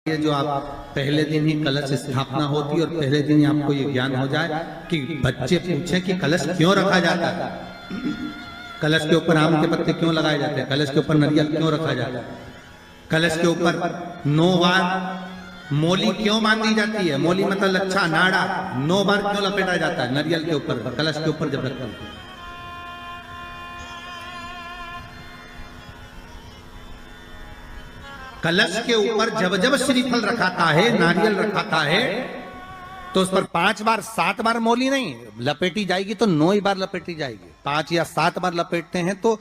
ये जो आप पहले दिन ही कलश स्थापना होती है और पहले दिन ही आपको ये ज्ञान हो जाए कि बच्चे पूछें कि कलश क्यों रखा जाता है, कलश के ऊपर आम के पत्ते क्यों लगाए जाते हैं, कलश के ऊपर नारियल क्यों रखा जाता है, कलश के ऊपर 9 बार मोली क्यों बांधी जाती है, मोली मतलब लच्छा नाड़ा 9 बार क्यों लपेटा जाता है नारियल के ऊपर, कलश के ऊपर जब रखते हैं। कलश के ऊपर जब जब श्रीफल रखाता है, नारियल रखाता है, तो उस पर 5 बार 7 बार मोली नहीं लपेटी जाएगी, तो 9 ही बार लपेटी जाएगी। 5 या 7 बार लपेटते हैं तो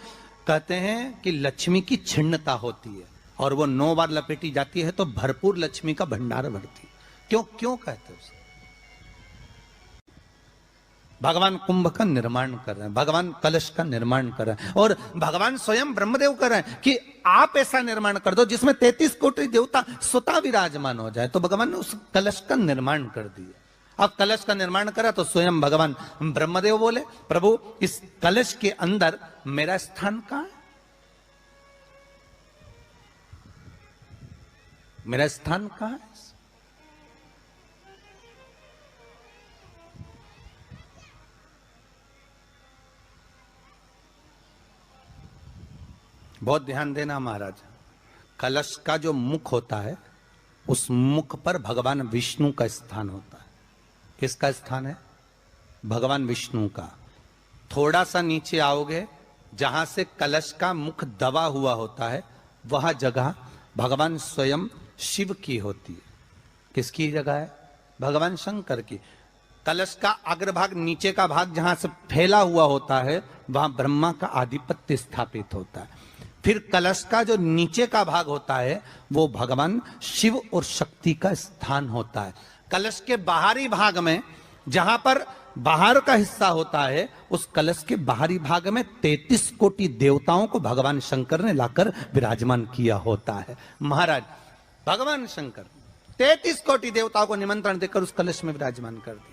कहते हैं कि लक्ष्मी की छिन्नता होती है, और वो 9 बार लपेटी जाती है तो भरपूर लक्ष्मी का भंडार भरती है। क्यों क्यों कहते हैं उसे? भगवान कुंभ का निर्माण कर रहे हैं, भगवान कलश का निर्माण कर रहे हैं, और भगवान स्वयं ब्रह्मदेव कर रहे हैं कि आप ऐसा निर्माण कर दो जिसमें 33 कोटि देवता स्वतः विराजमान हो जाए। तो भगवान ने उस कलश का निर्माण कर दिया। अब कलश का निर्माण करा तो स्वयं भगवान ब्रह्मदेव बोले, प्रभु इस कलश के अंदर मेरा स्थान कहां है, मेरा स्थान कहां है? बहुत ध्यान देना महाराज, कलश का जो मुख होता है उस मुख पर भगवान विष्णु का स्थान होता है। किसका स्थान है? भगवान विष्णु का। थोड़ा सा नीचे आओगे, जहां से कलश का मुख दबा हुआ होता है वह जगह भगवान स्वयं शिव की होती है। किसकी जगह है? भगवान शंकर की। कलश का अग्रभाग, नीचे का भाग जहां से फैला हुआ होता है वहां ब्रह्मा का आधिपत्य स्थापित होता है। फिर कलश का जो नीचे का भाग होता है वो भगवान शिव और शक्ति का स्थान होता है। कलश के बाहरी भाग में, जहां पर बाहर का हिस्सा होता है, उस कलश के बाहरी भाग में 33 कोटि देवताओं को भगवान शंकर ने लाकर विराजमान किया होता है। महाराज भगवान शंकर 33 कोटि देवताओं को निमंत्रण देकर उस कलश में विराजमान कर दिया।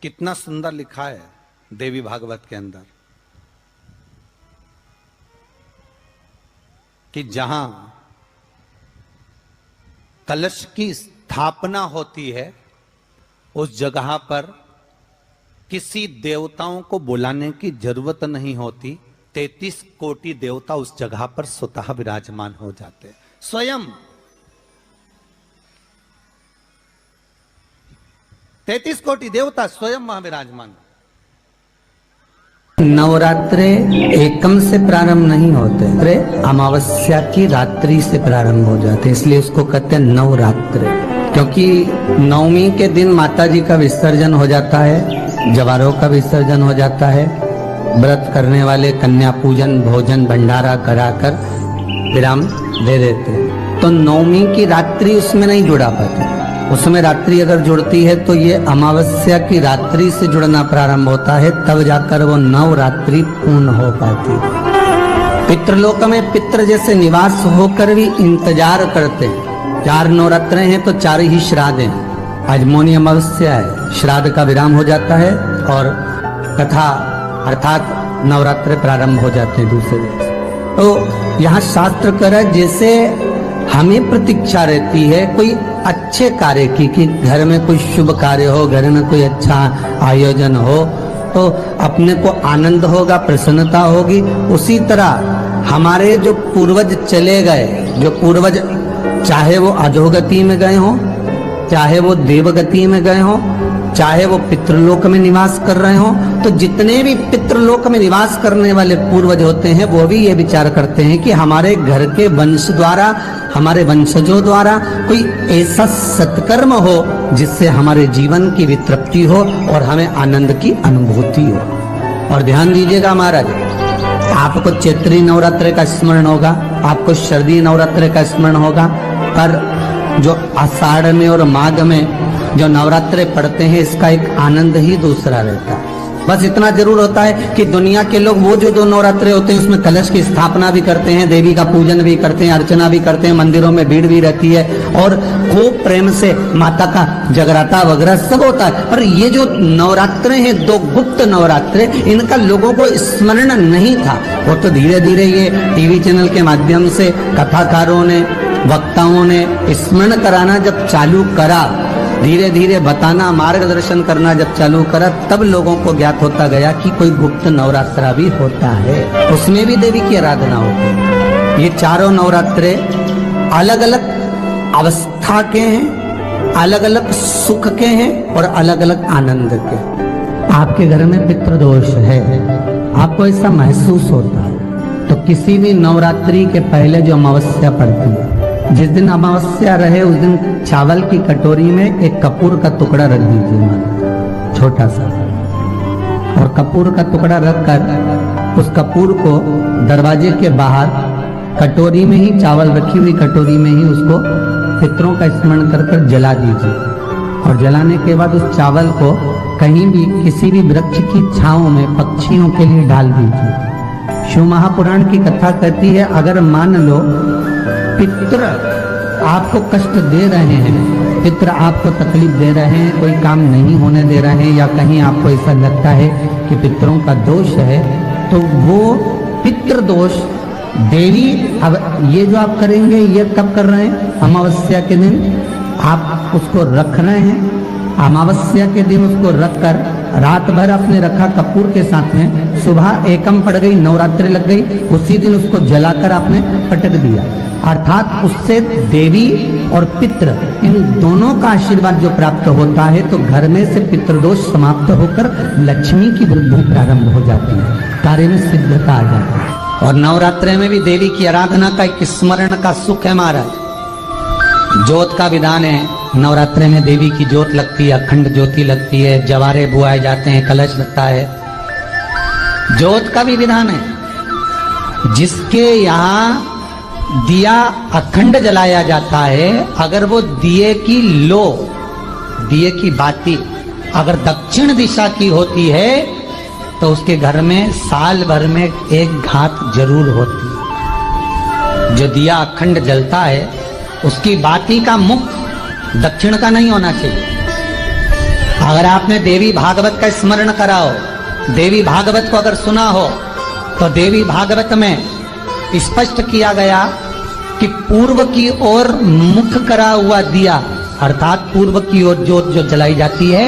कितना सुंदर लिखा है देवी भागवत के अंदर कि जहां कलश की स्थापना होती है उस जगह पर किसी देवताओं को बुलाने की जरूरत नहीं होती। 33 कोटि देवता उस जगह पर स्वतः विराजमान हो जाते हैं। स्वयं 33 कोटि देवता स्वयं वहां विराजमान। नवरात्रे एकम से प्रारंभ नहीं होते, अरे अमावस्या की रात्रि से प्रारंभ हो जाते, इसलिए उसको कहते हैं नवरात्रे। क्योंकि नवमी के दिन माता जी का विसर्जन हो जाता है, जवारों का विसर्जन हो जाता है, व्रत करने वाले कन्या पूजन भोजन भंडारा कराकर विराम दे देते हैं। तो नवमी की रात्रि उसमें नहीं जुड़ा पाती। उसमें रात्रि अगर जुड़ती है तो ये अमावस्या की रात्रि से जुड़ना प्रारंभ होता है, तब जाकर वो नवरात्रि पूर्ण हो पाती है। पितृलोक में पितृ जैसे निवास होकर भी इंतजार करते हैं। 4 नवरात्रे हैं तो 4 ही श्राद्ध हैं। आज मौनी अमावस्या है, श्राद्ध का विराम हो जाता है और कथा अर्थात नवरात्रे प्रारंभ हो जाते हैं दूसरे दिन। तो यहाँ शास्त्र कह रहा है जैसे हमें प्रतीक्षा रहती है कोई अच्छे कार्य की, कि घर में कोई शुभ कार्य हो, घर में कोई अच्छा आयोजन हो तो अपने को आनंद होगा, प्रसन्नता होगी। उसी तरह हमारे जो पूर्वज चले गए, जो पूर्वज चाहे वो अधोगति में गए हों, चाहे वो देवगति में गए हों, चाहे वो पितृलोक में निवास कर रहे हों, तो जितने भी पितृलोक में निवास करने वाले पूर्वज होते हैं वो भी ये विचार करते हैं कि हमारे घर के वंश द्वारा, हमारे वंशजों द्वारा कोई ऐसा सत्कर्म हो जिससे हमारे जीवन की वितृप्ति हो और हमें आनंद की अनुभूति हो। और ध्यान दीजिएगा महाराज, आपको चैत्री नवरात्रि का स्मरण होगा, आपको शरदी नवरात्रि का स्मरण होगा, पर जो आषाढ़ में और माघ में जो नवरात्रे पढ़ते हैं इसका एक आनंद ही दूसरा रहता है। बस इतना जरूर होता है कि दुनिया के लोग वो जो 2 नवरात्रे होते हैं उसमें कलश की स्थापना भी करते हैं, देवी का पूजन भी करते हैं, अर्चना भी करते हैं, मंदिरों में भीड़ भी रहती है और खूब प्रेम से माता का जगराता वगैरह सब होता है। पर ये जो नवरात्रे हैं 2 गुप्त नवरात्रे, इनका लोगों को स्मरण नहीं था। वो तो धीरे धीरे ये टीवी चैनल के माध्यम से कथाकारों ने, वक्ताओं ने स्मरण कराना जब चालू करा, धीरे धीरे बताना, मार्गदर्शन करना जब चालू करा, तब लोगों को ज्ञात होता गया कि कोई गुप्त नवरात्रा भी होता है, उसमें भी देवी की आराधना होती है। ये चारों नवरात्रे अलग अलग अवस्था के हैं, अलग अलग सुख के हैं और अलग अलग आनंद के। आपके घर में पितृदोष है, आपको ऐसा महसूस होता है, तो किसी भी नवरात्रि के पहले जो अमावस्या पड़ती है, जिस दिन अमावस्या रहे उस दिन चावल की कटोरी में एक कपूर का टुकड़ा रख दीजिए, छोटा सा, और कपूर का टुकड़ा रखकर उस कपूर को दरवाजे के बाहर कटोरी में ही, चावल रखी हुई कटोरी में ही उसको पितरों का स्मरण कर कर जला दीजिए। और जलाने के बाद उस चावल को कहीं भी किसी भी वृक्ष की छांव में पक्षियों के लिए डाल दीजिए। शिव महापुराण की कथा कहती है, अगर मान लो पितृ आपको कष्ट दे रहे हैं, पितृ आपको तकलीफ दे रहे हैं, कोई काम नहीं होने दे रहे हैं, या कहीं आपको ऐसा लगता है कि पितरों का दोष है, तो वो पितृदोष देवी, अब ये जो आप करेंगे ये कब कर रहे हैं? अमावस्या के दिन आप उसको रख रहे हैं, अमावस्या के दिन उसको रखकर रात भर आपने रखा कपूर के साथ में, सुबह एकम पड़ गई, नवरात्रि लग गई, उसी दिन उसको जलाकर आपने पटक दिया। अर्थात उससे देवी और पितृ इन दोनों का आशीर्वाद जो प्राप्त होता है, तो घर में से पितृदोष समाप्त होकर लक्ष्मी की वृद्धि प्रारंभ हो जाती है, कार्य में सिद्धता आ जाती है। और नवरात्रि में भी देवी की आराधना का एक स्मरण का सुख है महाराज। ज्योत का विधान है, नवरात्रि में देवी की ज्योत लगती है, अखंड ज्योति लगती है, जवारे बुआए जाते हैं, कलश लगता है, ज्योत का भी विधान है। जिसके यहाँ दिया अखंड जलाया जाता है, अगर वो दिए की लो, दिए की बाती अगर दक्षिण दिशा की होती है, तो उसके घर में साल भर में एक घात जरूर होती है। जो दिया अखंड जलता है उसकी बाती का मुख दक्षिण का नहीं होना चाहिए। अगर आपने देवी भागवत का स्मरण कराओ, देवी भागवत को अगर सुना हो, तो देवी भागवत में स्पष्ट किया गया कि पूर्व की ओर मुख करा हुआ दिया, अर्थात पूर्व की ओर ज्योत जो जलाई जाती है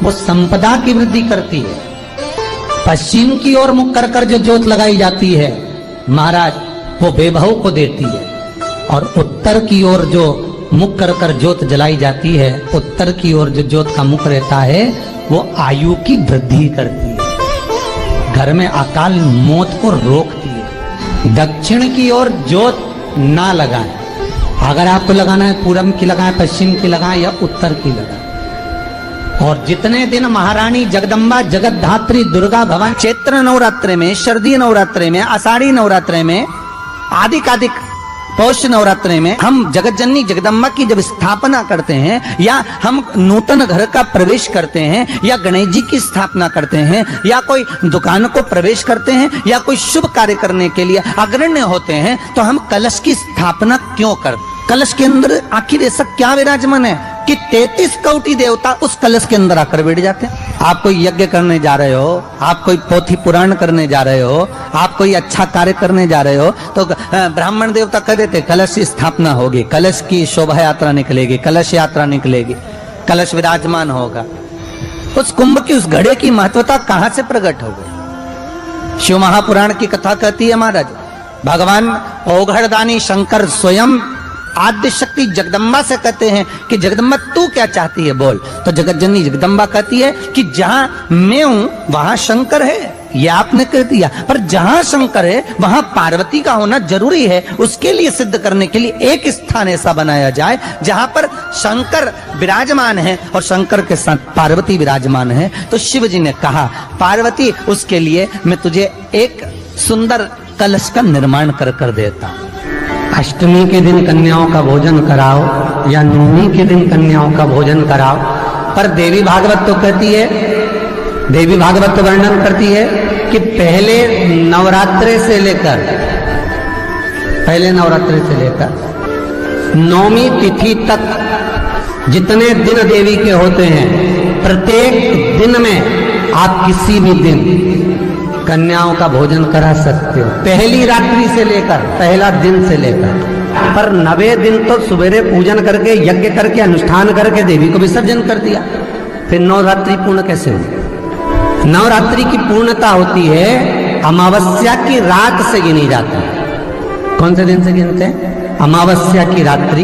वो संपदा की वृद्धि करती है। पश्चिम की ओर मुख कर कर जो ज्योत लगाई जाती है महाराज, वो वैभव को देती है। और उत्तर की ओर जो मुख कर कर ज्योत जलाई जाती है, उत्तर की ओर जो ज्योत का मुख रहता है, वो आयु की वृद्धि करती है, घर में अकाल मौत को रोकती है। दक्षिण की ओर ज्योत ना लगाएं, अगर आपको लगाना है पूरब की लगाएं, पश्चिम की लगाएं या उत्तर की लगाएं। और जितने दिन महारानी जगदम्बा जगतधात्री दुर्गा भवानी चैत्र नवरात्रे में, शरदीय नवरात्रे में, आषाढ़ी नवरात्रे में, आदिक पौष नवरात्रे में हम जगत जननी जगदम्बा की जब स्थापना करते हैं, या हम नूतन घर का प्रवेश करते हैं, या गणेश जी की स्थापना करते हैं, या कोई दुकान को प्रवेश करते हैं, या कोई शुभ कार्य करने के लिए अग्रण्य होते हैं, तो हम कलश की स्थापना क्यों करते? कलश के अंदर आखिर ऐसा क्या विराजमान है कि 33 कोटि देवता उस कलश के अंदर आकर बैठ जाते हैं। आप कोई यज्ञ करने जा रहे हो, आप कोई पोथी पुराण करने जा रहे हो, आप कोई अच्छा कार्य करने जा रहे हो, तो ब्राह्मण देवता कह देते कलश की स्थापना होगी, कलश की शोभा यात्रा निकलेगी, कलश यात्रा निकलेगी, कलश विराजमान होगा। उस कुंभ की, उस घड़े की महत्वता कहां से प्रकट हो गई? शिव महापुराण की कथा कहती है महाराज, भगवान औघड़दानी शंकर स्वयं आद्य शक्ति जगदम्बा से कहते हैं कि जगदम्बा तू क्या चाहती है बोल। तो जगत जननी जगदम्बा कहती है कि जहां मैं हूं वहां शंकर है, ये आपने कह दिया, पर जहां शंकर है वहां पार्वती का होना जरूरी है। उसके लिए सिद्ध करने के लिए एक स्थान ऐसा बनाया जाए जहां पर शंकर विराजमान है और शंकर के साथ पार्वती विराजमान है। तो शिव जी ने कहा, पार्वती उसके लिए मैं तुझे एक सुंदर कलश का निर्माण कर कर देता। अष्टमी के दिन कन्याओं का भोजन कराओ या नवमी के दिन कन्याओं का भोजन कराओ, पर देवी भागवत तो कहती है देवी भागवत वर्णन करती है कि पहले नवरात्रे से लेकर नौमी तिथि तक जितने दिन देवी के होते हैं, प्रत्येक दिन में आप किसी भी दिन कन्याओं का भोजन करा सकते हो, पहली रात्रि से लेकर, पहला दिन से लेकर। पर 90 दिन तो सवेरे पूजन करके, यज्ञ करके, अनुष्ठान करके देवी को विसर्जन कर दिया, फिर नवरात्रि पूर्ण कैसे हुई? नवरात्रि की पूर्णता होती है अमावस्या की रात से गिनी जाती है। कौन से दिन से गिनते हैं? अमावस्या की रात्रि,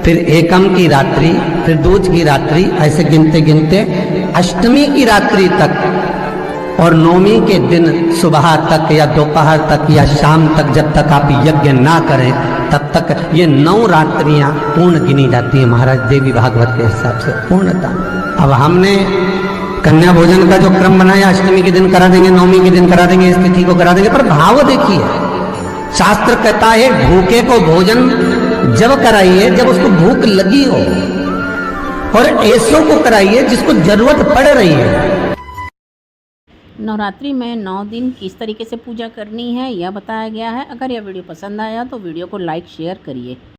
फिर एकम की रात्रि, फिर दूज की रात्रि, ऐसे गिनते गिनते अष्टमी की रात्रि तक और नौमी के दिन सुबह तक या दोपहर तक या शाम तक, जब तक आप यज्ञ ना करें तब तक ये 9 रात्रियां पूर्ण गिनी जाती है महाराज देवी भागवत के हिसाब से पूर्णता। अब हमने कन्या भोजन का जो क्रम बनाया, अष्टमी के दिन करा देंगे, नौमी के दिन करा देंगे, इस तिथि को करा देंगे, पर भाव देखिए, शास्त्र कहता है भूखे को भोजन जब कराइए जब उसको भूख लगी हो, और ऐसों को कराइए जिसको जरूरत पड़ रही है। नवरात्रि में 9 दिन किस तरीके से पूजा करनी है यह बताया गया है। अगर यह वीडियो पसंद आया तो वीडियो को लाइक शेयर करिए।